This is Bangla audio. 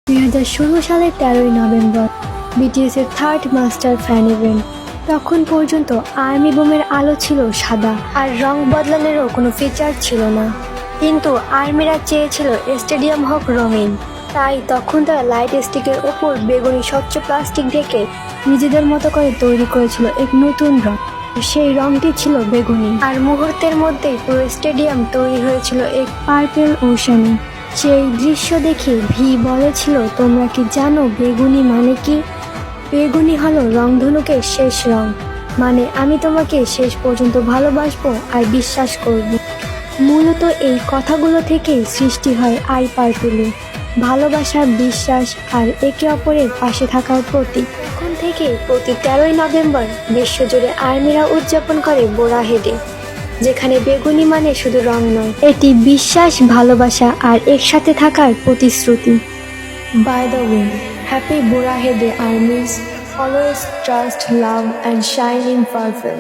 2016 সালের 13ই নভেম্বর বিটিএস এর থার্ড মাস্টার ফ্যান ইভেন্ট। তখন পর্যন্ত আর্মি বোমের আলো ছিল সাদা আর রং বদলানোরও কোনো ফিচার ছিল না, কিন্তু আর্মিরা চেয়েছিল স্টেডিয়াম হোক রঙিন। তাই তখন তারা লাইট স্টিকের ওপর বেগুনি স্বচ্ছ প্লাস্টিক ঢেকে নিজেদের মতো করে তৈরি করেছিল এক নতুন রং। সেই রংটি ছিল বেগুনি, আর মুহূর্তের মধ্যেই পুরো স্টেডিয়াম তৈরি হয়েছিল এক পার্পেল ওশানে। সেই দৃশ্য দেখে ভি বলেছিল, তোমরা কি জানো বেগুনি মানে কি? বেগুনি হলো রংধনুকের শেষ রং, মানে আমি তোমাকে শেষ পর্যন্ত ভালোবাসবো আর বিশ্বাস করব। মূলত এই কথাগুলো থেকেই সৃষ্টি হয় আই পার্পেলে, ভালোবাসা, বিশ্বাস আর একে অপরের পাশে থাকার প্রতীক। এখন থেকে প্রতি 13ই নভেম্বর বিশ্বজুড়ে আর্মিরা উদযাপন করে বোরাহেডে, যেখানে বেগুনি মানে শুধু রং নয়, এটি বিশ্বাস, ভালোবাসা আর একসাথে থাকার প্রতিশ্রুতি। বাই দ্য ওয়ে, হ্যাপি বোরাহেডে armies, always trust, love and shine in purple.